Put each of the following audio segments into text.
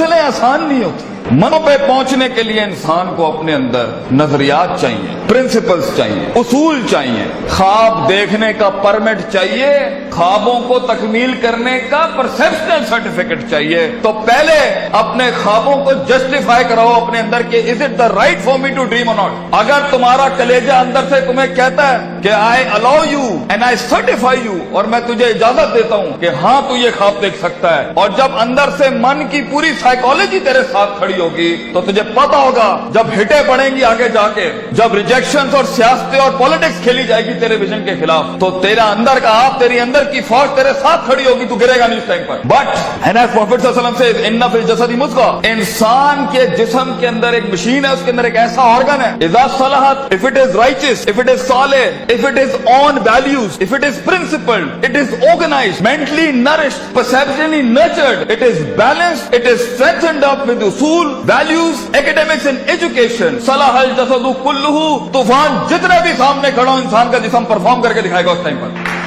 मंजिलें आसान नहीं होती। मनों पे पहुंचने के लिए इंसान को अपने अंदर नजरियात चाहिए, प्रिंसिपल्स चाहिए, उसूल चाहिए, ख्वाब देखने का परमिट चाहिए, ख्वाबों को तकमील करने का परसेप्शनल सर्टिफिकेट चाहिए। तो पहले अपने ख्वाबों को जस्टिफाई कराओ अपने अंदर कि is it the right for me to dream और नॉट। अगर तुम्हारा कलेजा अंदर से तुम्हें कहता है कि I allow you and I certify you, और मैं तुझे इजाजत देता हूं कि हाँ तू ये ख्वाब देख सकता है, और जब अंदर से मन की पूरी साइकोलॉजी तेरे साथ खड़ी होगी तो तुझे पता होगा जब हिटे पड़ेंगी आगे जाके, जब रिजेक्शंस और सियासतें और पॉलिटिक्स खेली जाएगी तेरे विजन के खिलाफ, तो तेरा अंदर का आप, तेरी अंदर की फौज तेरे साथ खड़ी होगी, तू गिरेगा नहीं उस टाइम पर। बट एंड एज प्रॉफिट सल्लल्लाहु अलैहि वसल्लम से इन्ना फिल जसदी मुज़ग़ह, इंसान के जिस्म के अंदर एक मशीन है, उसके अंदर एक ऐसा ऑर्गन है, इज़ा सलहत, if it is righteous, if it is सालिह, if it is on values, if it is principled, it is organised, mentally nourished, perceptually nurtured, it is balanced, it is strengthened up with उसूल, values, academics and education, सलाहल जसदु कुल्लुहु, तूफान जितने भी सामने खड़ा हो इंसान का जिस्म परफॉर्म करके दिखाएगा उस टाइम पर।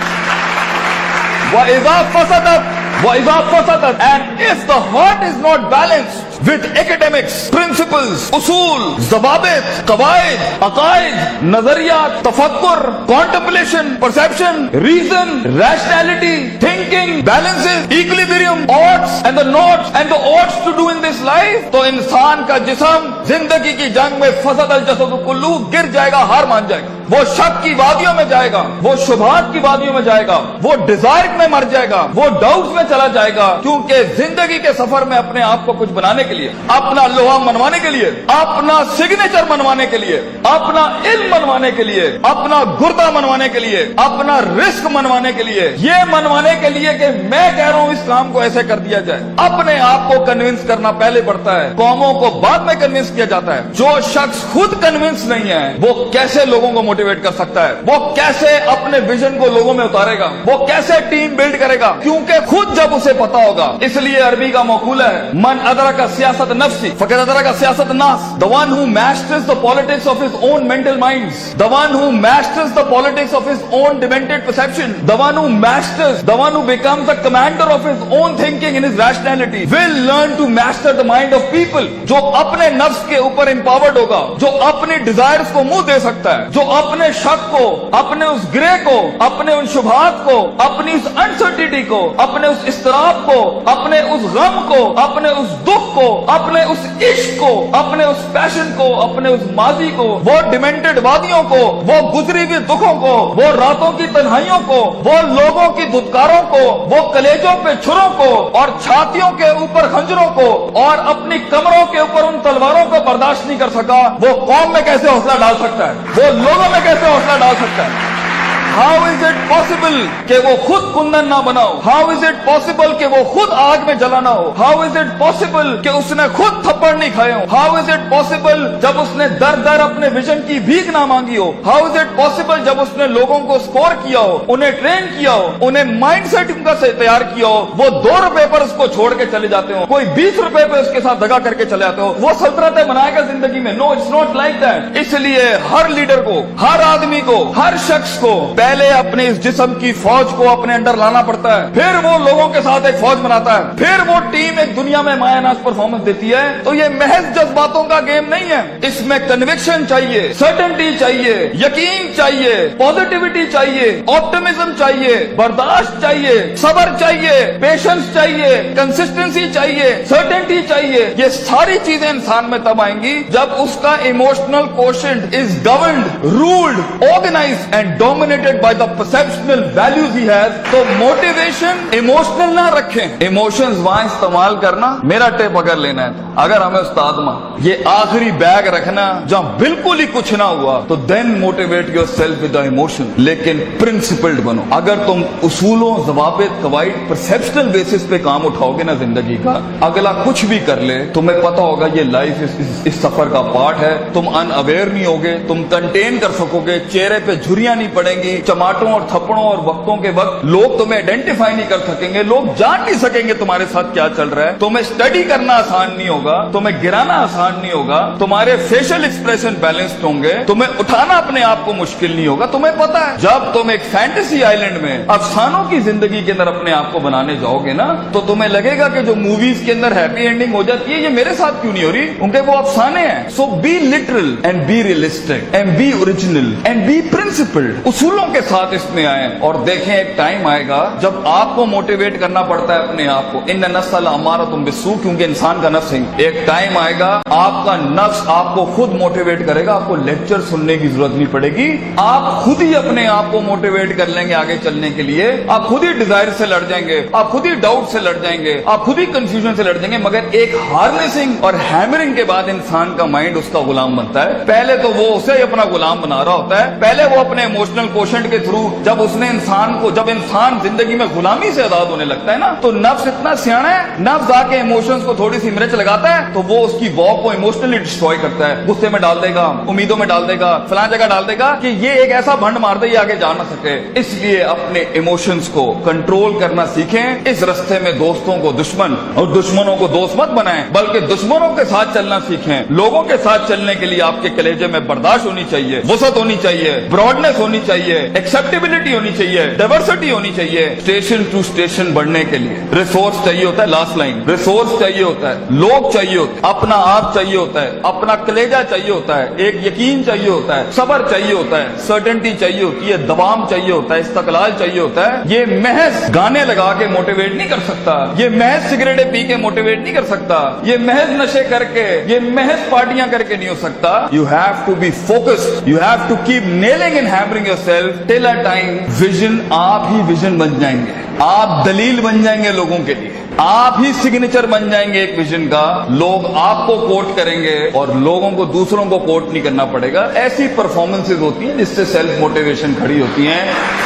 वइज़ा फसदत, and if the heart is not balanced with academics, principles, usul, ज़वाबित, क़वाइद, अक़ाइद, नज़रियात, तफ़क्कुर, contemplation, perception, reason, rationality, thinking, balances, equilibrium, odds and the nots and the odds to do in this life, तो इंसान का जिस्म जिंदगी की जंग में फसदल जसदु कुल्लू गिर जाएगा, हार मान जाएगा, वो शक की वादियों में जाएगा, वो शुबहात की वादियों में जाएगा, वो डिजायर में मर जाएगा, वो डाउट्स में चला जाएगा, क्योंकि जिंदगी के सफर में अपने आप को कुछ बनाने के लिए, अपना लोहा मनवाने के लिए, अपना सिग्नेचर मनवाने के लिए, अपना इल्म मनवाने के लिए, अपना गुर्दा मनवाने के लिए, अपना रिस्क मनवाने के लिए, ये मनवाने के लिए कि मैं कह रहा हूं इस काम को ऐसे कर दिया जाए, अपने आप को कन्विंस करना पहले पड़ता है, कौमों को बाद में कन्विंस किया जाता है। जो शख्स खुद कन्विंस नहीं है वो कैसे लोगों को मोटिवेट कर सकता है, वो कैसे अपने विजन को लोगों में उतारेगा, वो कैसे टीम बिल्ड करेगा, क्योंकि खुद जब उसे पता होगा। इसलिए अरबी का मकूला है, मन अदरका सियासत नफ्सी फक़द अदरका सियासत नास, the one who masters the politics of his own mental minds, the one who masters the politics of his own demented perception, the one who masters, the one who becomes the commander of his own thinking in his rationality will learn to master the mind of people. जो अपने नफ्स के ऊपर empowered होगा, जो अपनी desires को मुंह दे सकता है, जो अपने शक को, अपने उस ग्रे को, अपने उन शुबहात को, अपनी उस अनसर्टिनिटी को, अपने उस इस्तराब को, अपने उस गम को, अपने उस दुख को, अपने उस इश्क को, अपने उस पैशन को, अपने उस माजी को, वो डिमेंटेड वादियों को, वो गुजरी हुई दुखों को, वो रातों की तन्हाइयों को, वो लोगों की धुतकारों को, वो कलेजों पे छुरों को और छातियों के ऊपर खंजरों को और अपनी कमरों के ऊपर उन तलवारों को बर्दाश्त नहीं कर सका, वो कौम में कैसे हौसला डाल सकता है, वो लोगों में कैसे हौसला डाल सकता है। How is it possible कि वो खुद कुंदन ना बनाओ? How is it possible कि वो खुद आग में जला ना हो? How is it possible कि उसने खुद थप्पड़ नहीं खाए हो? How is it possible जब उसने दर दर अपने विजन की भीख ना मांगी हो? How is it possible जब उसने लोगों को स्कोर किया हो, उन्हें ट्रेन किया हो, उन्हें माइंडसेट उनका से तैयार किया हो, वो 2 रुपए पर उसको छोड़ के चले जाते हो, कोई 20 रुपए पे उसके साथ दगा करके चले जाते हो, वो सल्तनतें बनाएगा जिंदगी में? No, it's not like that. इसलिए हर लीडर को, हर आदमी को, हर शख्स को पहले अपने इस जिस्म की फौज को अपने अंदर लाना पड़ता है, फिर वो लोगों के साथ एक फौज बनाता है, फिर वो टीम एक दुनिया में मायानाज परफॉर्मेंस देती है। तो ये महज जज्बातों का गेम नहीं है, इसमें कन्विक्शन चाहिए, सर्टेनिटी चाहिए, यकीन चाहिए, पॉजिटिविटी चाहिए, ऑप्टिमिज्म चाहिए, बर्दाश्त चाहिए, सब्र चाहिए, पेशेंस चाहिए, कंसिस्टेंसी चाहिए, सर्टेनिटी चाहिए। ये सारी चीजें इंसान में तब आएंगी जब उसका emotional quotient is governed, ruled, organised and dominated by the perceptual values he has. तो मोटिवेशन इमोशनल ना रखें, इमोशंस वहां इस्तेमाल करना, मेरा टेप अगर लेना है, अगर हमें उस्ताद मां ये आखिरी बैग रखना जहां बिल्कुल ही कुछ ना हुआ, तो then motivate yourself with the emotion, लेकिन प्रिंसिपल्ड बनो। अगर तुम उसूलों, ज़वाबित, क़वाइद, परसेप्शनल बेसिस पे काम उठाओगे ना जिंदगी का, अगला कुछ भी कर ले तुम्हें पता होगा ये लाइफ इस सफर का पार्ट है। तुम अनअवेयर नहीं होगे, तुम कंटेन कर सकोगे, चेहरे पे झुर्रियां नहीं पड़ेंगी, चमाटों और थप्पड़ों और वक्तों के वक्त लोग तुम्हें आइडेंटिफाई नहीं कर सकेंगे, लोग जान नहीं सकेंगे तुम्हारे साथ क्या चल रहा है, तुम्हें स्टडी करना आसान नहीं होगा, तुम्हें गिराना आसान नहीं होगा, तुम्हारे फेशियल एक्सप्रेशन बैलेंस्ड होंगे, तुम्हें उठाना अपने आप को मुश्किल नहीं होगा। तुम्हें पता है जब तुम एक फैंटेसी आइलैंड में अफसानों की जिंदगी के अंदर अपने आप को बनाने जाओगे ना, तो तुम्हें लगेगा कि जो मूवीज के अंदर हैप्पी एंडिंग हो जाती है ये मेरे साथ क्यों नहीं हो रही, उनके वो अफसाने हैं। So be literal and be realistic and be original and be principled. उसूलों के साथ इसमें आए और देखें एक टाइम आएगा जब आपको मोटिवेट करना पड़ता है अपने आप को। इन नस्ल हमारा तुम बिस्सू, क्योंकि इंसान का नफ्स है। एक टाइम आएगा आपका नफ्स आपको खुद मोटिवेट करेगा, आपको लेक्चर सुनने की जरूरत नहीं पड़ेगी, आप खुद ही अपने आप को मोटिवेट कर लेंगे आगे चलने के लिए। आप खुद ही डिजायर से लड़ जाएंगे, आप खुद ही डाउट से लड़ जाएंगे, आप खुद ही कंफ्यूजन से लड़ जाएंगे। मगर एक हार्नेसिंग और हैमरिंग के बाद इंसान का माइंड उसका गुलाम बनता है। पहले तो वो उसे ही अपना गुलाम बना रहा होता है, पहले वो अपने इमोशनल कोशेंट के थ्रू जब इंसान जिंदगी में गुलामी से आजाद होने लगता है ना, तो नफ्स इतना सियाना है, नफ्स आके इमोशंस को थोड़ी सी मिर्च लगाता है तो वो उसकी वॉक को इमोशनली डिस्ट्रॉय करता है, गुस्से में डाल देगा, उम्मीदों में डाल देगा, फलां जगह डाल देगा कि ये एक ऐसा भंड मार दे ये आगे जा ना सके। इसलिए अपने इमोशंस को कंट्रोल करना सीखें। इस रास्ते में दोस्तों को दुश्मन और दुश्मनों को दोस्त मत बनाएं, बल्कि दुश्मनों के साथ चलना सीखें। लोगों के साथ चलने के लिए आपके कलेजे में बर्दाश्त होनी चाहिए, वसत होनी चाहिए, ब्रॉडनेस होनी चाहिए, एक्सेप्टेबिलिटी होनी चाहिए, डाइवर्सिटी होनी चाहिए। स्टेशन टू स्टेशन बढ़ने के लिए रिसोर्स चाहिए होता है, लास्ट लाइन, रिसोर्स चाहिए होता है, लोग चाहिए होते हैं, अपना आप चाहिए होता है, अपना कलेजा चाहिए होता है, एक यकीन चाहिए होता है, सब्र चाहिए होता है, सर्टेनिटी चाहिए होती है, दबाम चाहिए होता है, इस्तकलाल चाहिए होता है। ये महज गाने लगा के मोटिवेट नहीं कर सकता, ये महज सिगरेटें पी के मोटिवेट नहीं कर सकता, ये महज नशे करके, ये महज पार्टियां करके नहीं हो सकता। You have to be focused, you have to keep nailing and hammering yourself till a time vision, आप ही विजन बन जाएंगे, आप दलील बन जाएंगे लोगों के लिए, आप ही सिग्नेचर बन जाएंगे एक विजन का। लोग आपको कोट करेंगे और लोगों को दूसरों को कोट नहीं करना पड़ेगा। ऐसी परफॉर्मेंसेज होती हैं जिससे सेल्फ मोटिवेशन खड़ी होती हैं।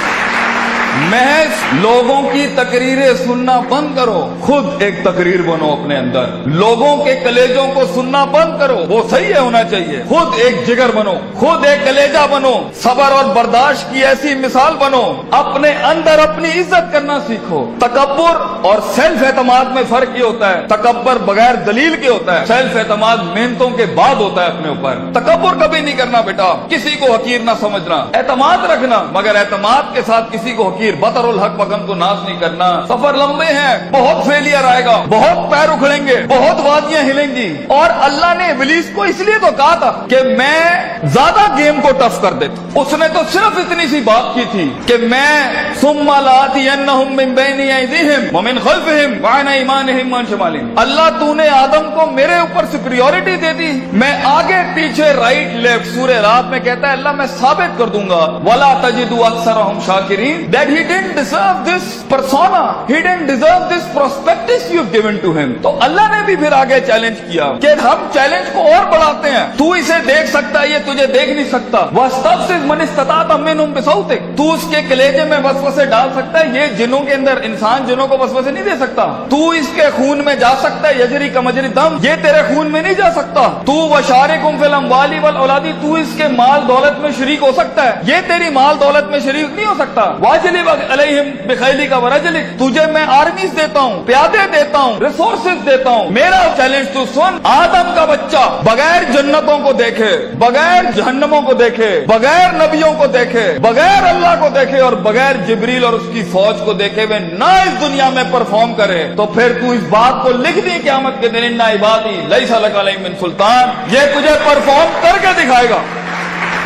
महज लोगों की तकरीरें सुनना बंद करो, खुद एक तकरीर बनो अपने अंदर। लोगों के कलेजों को सुनना बंद करो, वो सही है होना चाहिए। खुद एक जिगर बनो, खुद एक कलेजा बनो, सब्र और बर्दाश्त की ऐसी मिसाल बनो। अपने अंदर अपनी इज्जत करना सीखो। तकब्बुर और सेल्फ एतमाद में फर्क ये होता है, तकब्बुर बगैर दलील के होता है, सेल्फ एतमाद मेहनतों के बाद होता है अपने ऊपर। तकब्बुर कभी नहीं करना बेटा, किसी को हकीर ना समझना, एतमाद रखना, मगर एतमाद के साथ किसी को हकीर बतरुल हक बगम को नाज नहीं करना। सफर लंबे हैं, बहुत फेलियर आएगा, बहुत पैर उखड़ेंगे, बहुत वादियां हिलेंगी। और अल्लाह ने इब्लीस को इसलिए तो कहा था कि मैं ज्यादा गेम को टफ कर देता। उसने तो सिर्फ इतनी सी बात की थी कि मैं सुम्मा लातियन्नहुम मिन बैनि अयदीहिम व मिन खल्फिहिम व अन अयमानिहिम व अन शमालिहिम। अल्लाह तूने आदम को मेरे ऊपर सुपीरियॉरिटी दे दी, मैं आगे पीछे राइट लेफ्ट। सूरह रात में कहता है अल्लाह मैं साबित कर दूंगा, वला तजिदु अक्सरहुम शाकिरीन, that he didn't deserve this persona, he didn't deserve this prospectus you've given to him। तो अल्लाह ने भी फिर आगे चैलेंज किया कि हम चैलेंज को और बढ़ाते हैं, तू इसे देख सकता है, ये तुझे देख नहीं सकता। वस्तफ़िज़ मन इस्तताअत मिनहुम बिसौतिक, तू उसके कलेजे में वसवसे डाल सकता है, ये जिनों के अंदर इंसान जिनों को वसवसे नहीं दे सकता। तू इसके खून में जा सकता है, यजरी का मजरी दम, ये तेरे खून में नहीं जा सकता। तू वशारिकुम फिल अम्वाली वल औलादी, तू इसके माल दौलत में शरीक हो सकता है, ये तेरी माल दौलत में शरीक नहीं हो सकता। वाजिली अलैहिम बिखैली का वरजलिक, तुझे मैं आर्मीज देता हूँ, प्यादे देता हूँ, रिसोर्सेज देता हूँ। मेरा चैलेंज तू सुन, आदम का बच्चा बगैर जन्नतों को देखे, बगैर जहन्नमों को देखे, बगैर नबियों को देखे, बगैर अल्लाह को देखे और बगैर जिब्रील और उसकी फौज को देखे हुए ना इस दुनिया में परफॉर्म करे, तो फिर तू इस बात को लिख दी क़यामत के दिन, इन्ना इबादी लैसा लका अलैहिम मिन सुल्तान, ये तुझे परफॉर्म करके दिखाएगा।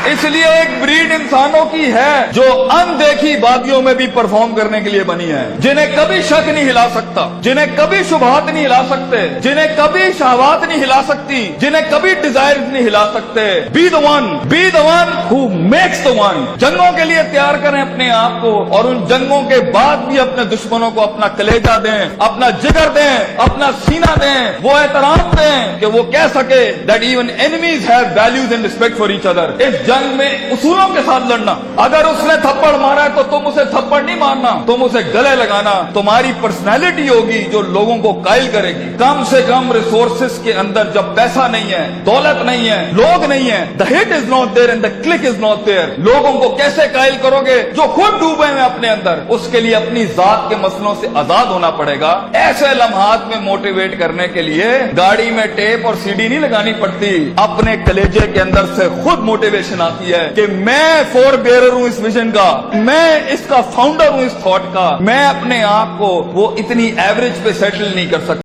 इसलिए एक ब्रीड इंसानों की है जो अनदेखी वादियों में भी परफॉर्म करने के लिए बनी है, जिन्हें कभी शक नहीं हिला सकता, जिन्हें कभी शुबहात नहीं हिला सकते, जिन्हें कभी शहवात नहीं हिला सकती, जिन्हें कभी डिजायर नहीं हिला सकते। Be the one who makes the one. जंगों के लिए तैयार करें अपने आप को, और उन जंगों के बाद भी अपने दुश्मनों को अपना कलेजा दें, अपना जिगर दें, अपना सीना दें, वो एहतराम दें कि वो कह सके that even enemies have values and respect for each other. इस जंग में उसूलों के साथ लड़ना। अगर उसने थप्पड़ मारा है तो तुम उसे थप्पड़ नहीं मारना, तुम उसे गले लगाना। तुम्हारी पर्सनैलिटी होगी जो लोगों को कायल करेगी। कम से कम रिसोर्सेज के अंदर जब पैसा नहीं है, दौलत नहीं है, लोग नहीं है, the hit is not there and the click is not there. लोगों को कैसे कायल करोगे जो खुद डूबे हैं अपने अंदर? उसके लिए अपनी जात के मसलों से आजाद होना पड़ेगा। ऐसे लम्हात में मोटिवेट करने के लिए गाड़ी में टेप और सीडी नहीं लगानी पड़ती, अपने कलेजे के अंदर से खुद मोटिवेशन आती है कि मैं फोर बेरर हूं इस विजन का, मैं इसका फाउंडर हूं इस थॉट का। मैं अपने आप को वो इतनी एवरेज पे सेटल नहीं कर सकता।